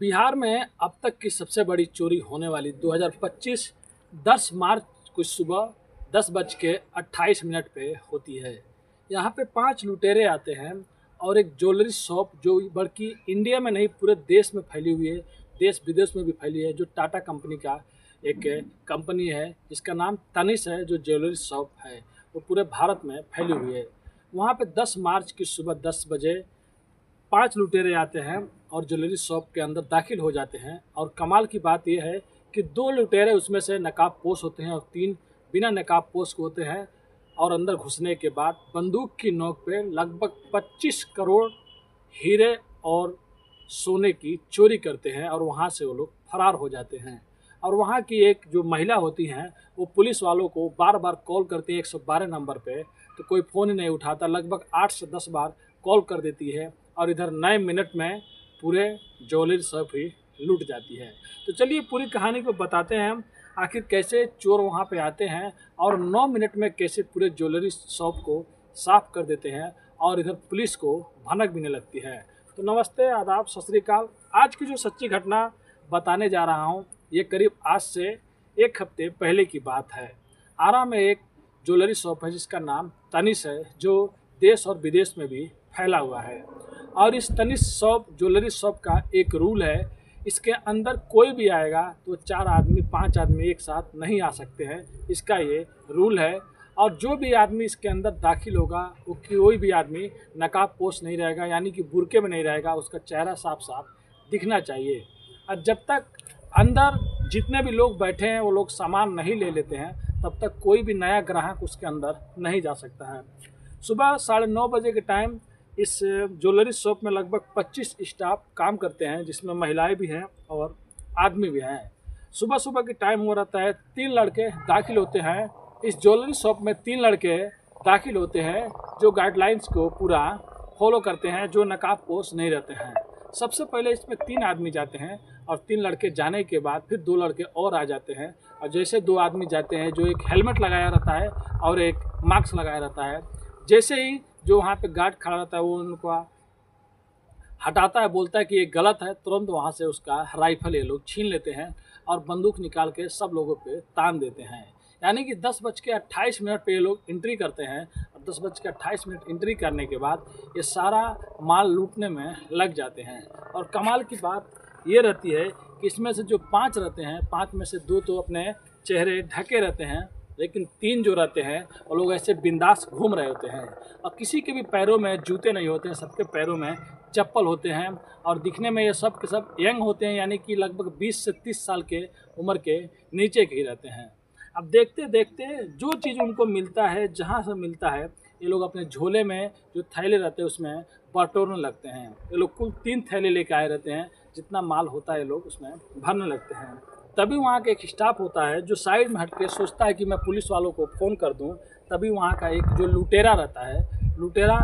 बिहार में अब तक की सबसे बड़ी चोरी होने वाली 2025 10 मार्च को सुबह 10:28 पे होती है। यहाँ पे 5 लुटेरे आते हैं और एक ज्वेलरी शॉप जो बल्कि इंडिया में नहीं पूरे देश में फैली हुई है, देश विदेश में भी फैली है, जो टाटा कंपनी का एक कंपनी है जिसका नाम तनिष्क है, जो ज्वेलरी शॉप है वो पूरे भारत में फैली हुई है। वहाँ पे 10 मार्च की सुबह 10 बजे 5 लुटेरे आते हैं और ज्वेलरी शॉप के अंदर दाखिल हो जाते हैं। और कमाल की बात यह है कि 2 लुटेरे उसमें से नकाबपोश होते हैं और 3 बिना नकाबपोश के होते हैं। और अंदर घुसने के बाद बंदूक की नोक पे लगभग 25 करोड़ हीरे और सोने की चोरी करते हैं और वहाँ से वो लोग फरार हो जाते हैं। और वहाँ की एक जो महिला होती हैं वो पुलिस वालों को बार बार कॉल करती है 112 नंबर पे, तो कोई फ़ोन ही नहीं उठाता। लगभग 8 से 10 बार कॉल कर देती है और इधर 9 मिनट में पूरे ज्वेलरी शॉप ही लूट जाती है। तो चलिए पूरी कहानी को बताते हैं हम, आखिर कैसे चोर वहाँ पे आते हैं और 9 मिनट में कैसे पूरे ज्वेलरी शॉप को साफ कर देते हैं और इधर पुलिस को भनक भी नहीं लगती है। तो नमस्ते, आदाब, सत श्री अकाल। आज की जो सच्ची घटना बताने जा रहा हूँ ये करीब आज से 1 हफ्ते पहले की बात है। आरा में एक ज्वेलरी शॉप है जिसका नाम तनिष्क है, जो देश और विदेश में भी फैला हुआ है। और इस तनिष्क ज्वेलरी शॉप का एक रूल है, इसके अंदर कोई भी आएगा तो 4 आदमी 5 आदमी एक साथ नहीं आ सकते हैं, इसका ये रूल है। और जो भी आदमी इसके अंदर दाखिल होगा वो कोई भी आदमी नकाबपोश नहीं रहेगा, यानी कि बुर्के में नहीं रहेगा, उसका चेहरा साफ साफ दिखना चाहिए। और जब तक अंदर जितने भी लोग बैठे हैं वो लोग सामान नहीं ले लेते हैं तब तक कोई भी नया ग्राहक उसके अंदर नहीं जा सकता है। सुबह 9:30 बजे के टाइम इस ज्वेलरी शॉप में लगभग 25 स्टाफ काम करते हैं, जिसमें महिलाएं भी हैं और आदमी भी हैं। सुबह सुबह के टाइम हो रहता है, 3 लड़के दाखिल होते हैं इस ज्वेलरी शॉप में। 3 लड़के दाखिल होते हैं जो गाइडलाइंस को पूरा फॉलो करते हैं, जो नकाबपोश नहीं रहते हैं। सबसे पहले इसमें 3 आदमी जाते हैं और 3 लड़के जाने के बाद फिर 2 लड़के और आ जाते हैं। और जैसे 2 आदमी जाते हैं, जो एक हेलमेट लगाया रहता है और एक मास्क लगाया रहता है, जैसे ही जो वहाँ पे गार्ड खड़ा रहता है वो उनको हटाता है, बोलता है कि ये गलत है, तुरंत वहाँ से उसका राइफल ये लोग छीन लेते हैं और बंदूक निकाल के सब लोगों पे तान देते हैं। यानी कि 10:28 पे ये लोग एंट्री करते हैं और 10:28 एंट्री करने के बाद ये सारा माल लूटने में लग जाते हैं। और कमाल की बात ये रहती है कि इसमें से जो 5 रहते हैं, 5 में से 2 तो अपने चेहरे ढके रहते हैं, लेकिन 3 जो रहते हैं वो लोग ऐसे बिंदास घूम रहे होते हैं। और किसी के भी पैरों में जूते नहीं होते हैं, सबके पैरों में चप्पल होते हैं। और दिखने में ये सब के सब यंग होते हैं, यानी कि लगभग 20 से 30 साल के उम्र के नीचे के ही रहते हैं। अब देखते देखते जो चीज़ उनको मिलता है, जहाँ से मिलता है, ये लोग अपने झोले में जो थैले रहते हैं उसमें बटोरने लगते हैं। ये लोग कुल 3 थैले लेके आए रहते हैं, जितना माल होता है ये लोग उसमें भरने लगते हैं। तभी वहाँ का एक स्टाफ होता है जो साइड में हट के सोचता है कि मैं पुलिस वालों को फ़ोन कर दूँ। तभी वहाँ का एक जो लुटेरा रहता है, लुटेरा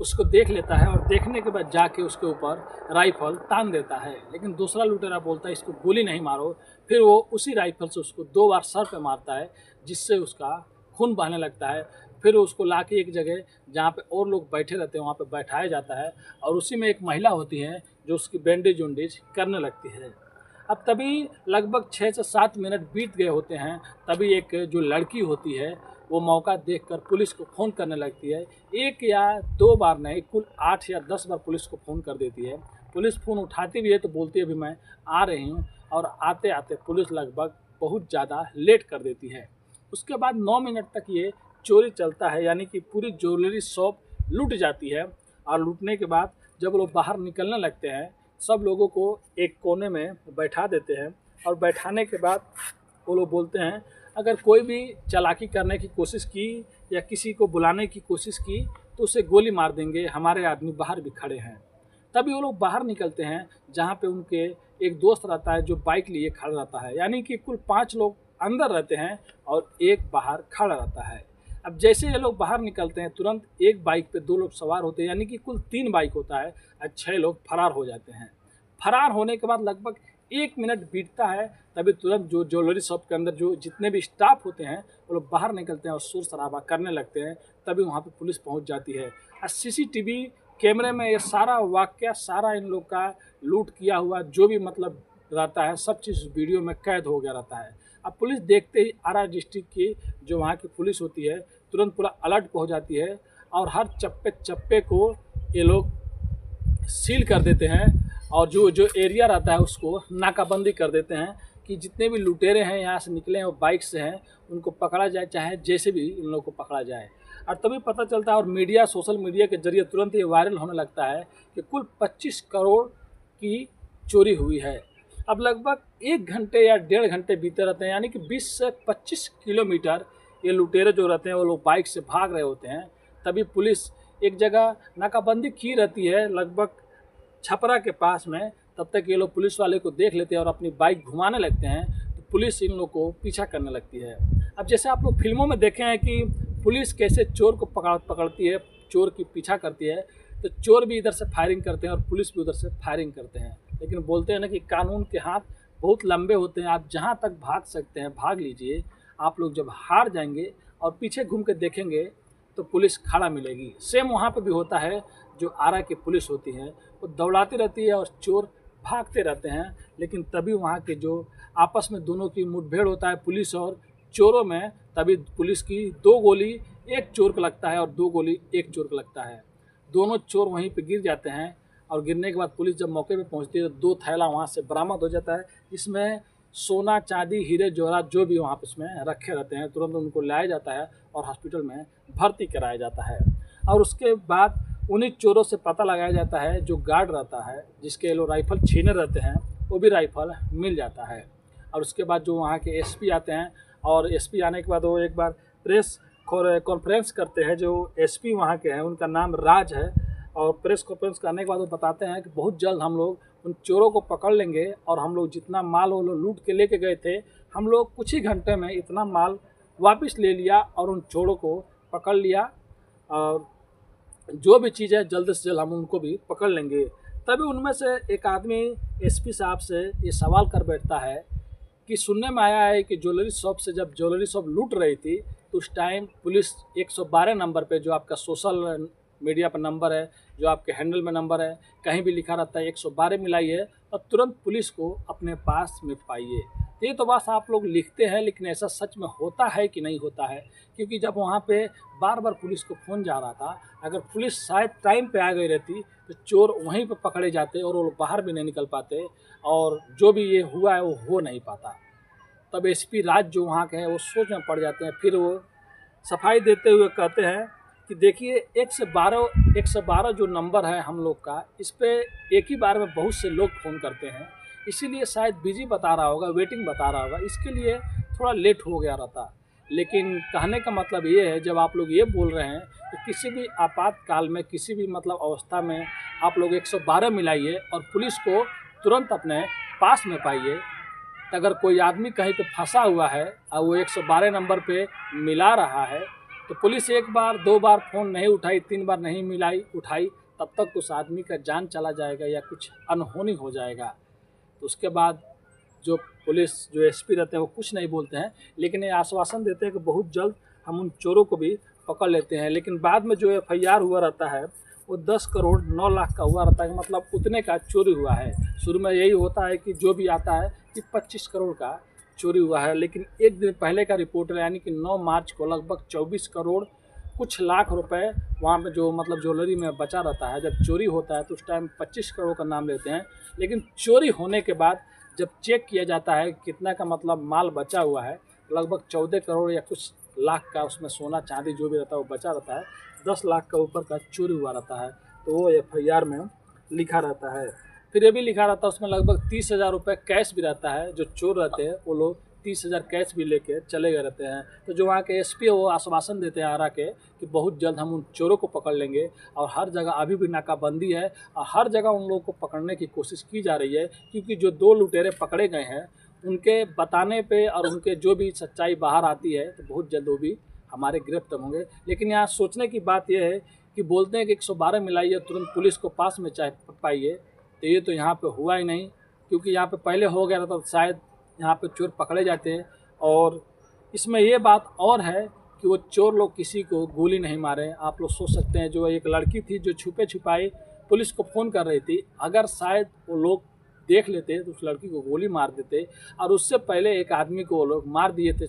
उसको देख लेता है और देखने के बाद जाके उसके ऊपर राइफल तान देता है। लेकिन दूसरा लुटेरा बोलता है इसको गोली नहीं मारो। फिर वो उसी राइफल से उसको 2 बार सर पे मारता है, जिससे उसका खून बहने लगता है। फिर उसको लाके एक जगह जहाँ पे और लोग बैठे रहते हैं वहाँ पे बैठाया जाता है और उसी में एक महिला होती है जो उसकी बैंडेज उंडेज करने लगती है। अब तभी लगभग 6 से 7 मिनट बीत गए होते हैं, तभी एक जो लड़की होती है वो मौका देखकर पुलिस को फ़ोन करने लगती है। 1 या 2 बार नहीं, कुल 8 या 10 बार पुलिस को फ़ोन कर देती है। पुलिस फ़ोन उठाती भी है तो बोलती है अभी मैं आ रही हूँ, और आते आते पुलिस लगभग बहुत ज़्यादा लेट कर देती है। उसके बाद 9 मिनट तक ये चोरी चलता है, यानी कि पूरी ज्वेलरी शॉप लूट जाती है। और लूटने के बाद जब लोग बाहर निकलने लगते हैं, सब लोगों को एक कोने में बैठा देते हैं और बैठाने के बाद वो लोग बोलते हैं अगर कोई भी चालाकी करने की कोशिश की या किसी को बुलाने की कोशिश की तो उसे गोली मार देंगे, हमारे आदमी बाहर भी खड़े हैं। तभी वो लोग बाहर निकलते हैं, जहाँ पे उनके एक दोस्त रहता है जो बाइक लिए खड़ा रहता है। यानी कि कुल 5 लोग अंदर रहते हैं और एक बाहर खड़ा रहता है। अब जैसे ये लोग बाहर निकलते हैं, तुरंत एक बाइक पे 2 लोग सवार होते हैं, यानी कि कुल 3 बाइक होता है और 6 लोग फरार हो जाते हैं। फरार होने के बाद लगभग 1 मिनट बीतता है, तभी तुरंत जो ज्वेलरी शॉप के अंदर जो जितने भी स्टाफ होते हैं वो लोग बाहर निकलते हैं और शोर शराबा करने लगते हैं। तभी वहाँ पे पुलिस पहुँच जाती है और सीसीटीवी कैमरे में ये सारा वाक़या, सारा इन लोग का लूट किया हुआ जो भी मतलब रहता है, सब चीज़ वीडियो में कैद हो गया रहता है। अब पुलिस देखते ही आरा डिस्ट्रिक्ट की जो वहाँ की पुलिस होती है तुरंत पूरा अलर्ट हो जाती है और हर चप्पे चप्पे को ये लोग सील कर देते हैं और जो जो एरिया रहता है उसको नाकाबंदी कर देते हैं कि जितने भी लुटेरे हैं यहाँ से निकले हैं वो बाइक से हैं, उनको पकड़ा जाए, चाहे जैसे भी इन लोगों को पकड़ा जाए। और तभी पता चलता है और मीडिया, सोशल मीडिया के जरिए तुरंत ये वायरल होने लगता है कि कुल 25 करोड़ की चोरी हुई है। अब लगभग 1 घंटे या 1.5 घंटे बीते रहते हैं, यानी कि 20 से 25 किलोमीटर ये लुटेरे जो रहते हैं वो लोग बाइक से भाग रहे होते हैं। तभी पुलिस एक जगह नाकाबंदी की रहती है लगभग छपरा के पास में, तब तक ये लोग पुलिस वाले को देख लेते हैं और अपनी बाइक घुमाने लगते हैं, तो पुलिस इन लोग को पीछा करने लगती है। अब जैसे आप लोग फिल्मों में देखे हैं कि पुलिस कैसे चोर को पकड़ती है, चोर की पीछा करती है, तो चोर भी इधर से फायरिंग करते हैं और पुलिस भी उधर से फायरिंग करते हैं। लेकिन बोलते हैं ना कि कानून के हाथ बहुत लंबे होते हैं, आप जहाँ तक भाग सकते हैं भाग लीजिए। आप लोग जब हार जाएंगे और पीछे घूम के देखेंगे तो पुलिस खड़ा मिलेगी। सेम वहाँ पे भी होता है, जो आरा की पुलिस होती है वो दौड़ाती रहती है और चोर भागते रहते हैं, लेकिन तभी वहाँ के जो आपस में दोनों की मुठभेड़ होता है पुलिस और चोरों में, तभी पुलिस की 2 गोली एक चोर को लगता है और 2 गोली एक चोर को लगता है। दोनों चोर वहीं पे गिर जाते हैं और गिरने के बाद पुलिस जब मौके पे पहुंचती है तो 2 थैला वहाँ से बरामद हो जाता है, जिसमें सोना, चांदी, हीरे जवाहरात जो भी वहाँ पे इसमें रखे रहते हैं, तुरंत उनको लाया जाता है और हॉस्पिटल में भर्ती कराया जाता है। और उसके बाद उन्हीं चोरों से पता लगाया जाता है, जो गार्ड रहता है जिसके लोग राइफल छीने रहते हैं वो भी राइफल मिल जाता है। और उसके बाद जो वहाँ के एसपी आते हैं और एसपी आने के बाद वो एक बार प्रेस कॉन्फ्रेंस करते हैं। जो एसपी वहाँ के हैं उनका नाम राज है, और प्रेस कॉन्फ्रेंस करने के बाद वो बताते हैं कि बहुत जल्द हम लोग उन चोरों को पकड़ लेंगे और हम लोग जितना माल वो लोग लूट के लेके गए थे, हम लोग कुछ ही घंटे में इतना माल वापस ले लिया और उन चोरों को पकड़ लिया, और जो भी चीज़ है जल्द से जल्द हम उनको भी पकड़ लेंगे। तभी उनमें से एक आदमी एसपी साहब से ये सवाल कर बैठता है कि सुनने में आया है कि ज्वेलरी शॉप से जब ज्वेलरी शॉप लूट रही थी तो उस टाइम पुलिस 112 नंबर पे, जो आपका सोशल मीडिया पर नंबर है, जो आपके हैंडल में नंबर है, कहीं भी लिखा रहता है 112 मिलाइए और तुरंत पुलिस को अपने पास में पाइए। तो ये तो बात आप लोग लिखते हैं, लेकिन ऐसा सच में होता है कि नहीं होता है? क्योंकि जब वहाँ पे बार बार पुलिस को फ़ोन जा रहा था, अगर पुलिस शायद टाइम पे आ गई रहती तो चोर वहीं पे पकड़े जाते और वो बाहर भी नहीं निकल पाते, और जो भी ये हुआ है वो हो नहीं पाता। तब एसपी राज जो वहाँ के हैं वो सोच में पड़ जाते हैं। फिर वो सफाई देते हुए कहते हैं कि देखिए 112 जो नंबर है हम लोग का, इस पर एक ही बार में बहुत से लोग फ़ोन करते हैं, इसीलिए शायद बिजी बता रहा होगा, वेटिंग बता रहा होगा, इसके लिए थोड़ा लेट हो गया रहता। लेकिन कहने का मतलब ये है, जब आप लोग ये बोल रहे हैं कि किसी भी आपातकाल में, किसी भी मतलब अवस्था में आप लोग 112 मिलाइए और पुलिस को तुरंत अपने पास में पाइए, तो अगर कोई आदमी कहीं पे फंसा हुआ है और वो 112 नंबर पे मिला रहा है, तो पुलिस 1 बार 2 बार फ़ोन नहीं उठाई, 3 बार नहीं उठाई, तब तक उस आदमी का जान चला जाएगा या कुछ अनहोनी हो जाएगा। तो उसके बाद जो पुलिस, जो एसपी रहते हैं वो कुछ नहीं बोलते हैं, लेकिन ये आश्वासन देते हैं कि बहुत जल्द हम उन चोरों को भी पकड़ लेते हैं। लेकिन बाद में जो एफआईआर हुआ रहता है वो 10 करोड़ 9 लाख का हुआ रहता है, मतलब उतने का चोरी हुआ है। शुरू में यही होता है कि जो भी आता है कि 25 करोड़ का चोरी हुआ है, लेकिन एक दिन पहले का रिपोर्ट है, यानी कि 9 मार्च को लगभग 24 करोड़ कुछ लाख रुपए वहाँ पे जो मतलब ज्वेलरी में बचा रहता है। जब चोरी होता है तो उस टाइम 25 करोड़ का नाम लेते हैं, लेकिन चोरी होने के बाद जब चेक किया जाता है कितना का मतलब माल बचा हुआ है, लगभग 14 करोड़ या कुछ लाख का उसमें सोना चांदी जो भी रहता है वो बचा रहता है। 10 लाख का ऊपर का चोरी हुआ रहता है, तो वो एफआईआर में लिखा रहता है। फिर ये भी लिखा रहता है उसमें लगभग 30,000 रुपये कैश भी रहता है। जो चोर रहते हैं वो लोग 30,000 कैश भी लेके चले गए रहते हैं। तो जो वहाँ के एसपी है वो आश्वासन देते हैं आरा के कि बहुत जल्द हम उन चोरों को पकड़ लेंगे, और हर जगह अभी भी नाकाबंदी है और हर जगह उन लोगों को पकड़ने की कोशिश की जा रही है, क्योंकि जो 2 लुटेरे पकड़े गए हैं उनके बताने पे और उनके जो भी सच्चाई बाहर आती है तो बहुत जल्द वो भी हमारे गिरफ्त होंगे। लेकिन यहाँ सोचने की बात यह है कि बोलते हैं कि 112 मिलाइए तुरंत पुलिस को पास में चाहे पाइए, तो ये तो यहाँ पे हुआ ही नहीं, क्योंकि यहाँ पे पहले हो गया था तो शायद यहाँ पे चोर पकड़े जाते हैं। और इसमें ये बात और है कि वो चोर लोग किसी को गोली नहीं मारे। आप लोग सोच सकते हैं, जो एक लड़की थी जो छुपे छुपाई पुलिस को फ़ोन कर रही थी, अगर शायद वो लोग देख लेते तो उस लड़की को गोली मार देते, और उससे पहले एक आदमी को वो लोग मार दिए थे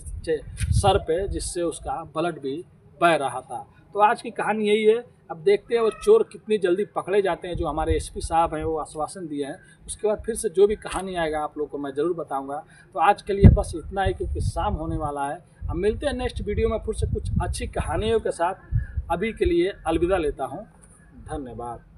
सर पे, जिससे उसका ब्लड भी बह रहा था। तो आज की कहानी यही है। अब देखते हैं वो चोर कितनी जल्दी पकड़े जाते हैं। जो हमारे एसपी साहब हैं वो आश्वासन दिए हैं, उसके बाद फिर से जो भी कहानी आएगा आप लोग को मैं ज़रूर बताऊंगा। तो आज के लिए बस इतना ही, क्योंकि शाम होने वाला है। अब मिलते हैं नेक्स्ट वीडियो में फिर से कुछ अच्छी कहानियों के साथ। अभी के लिए अलविदा लेता हूँ। धन्यवाद।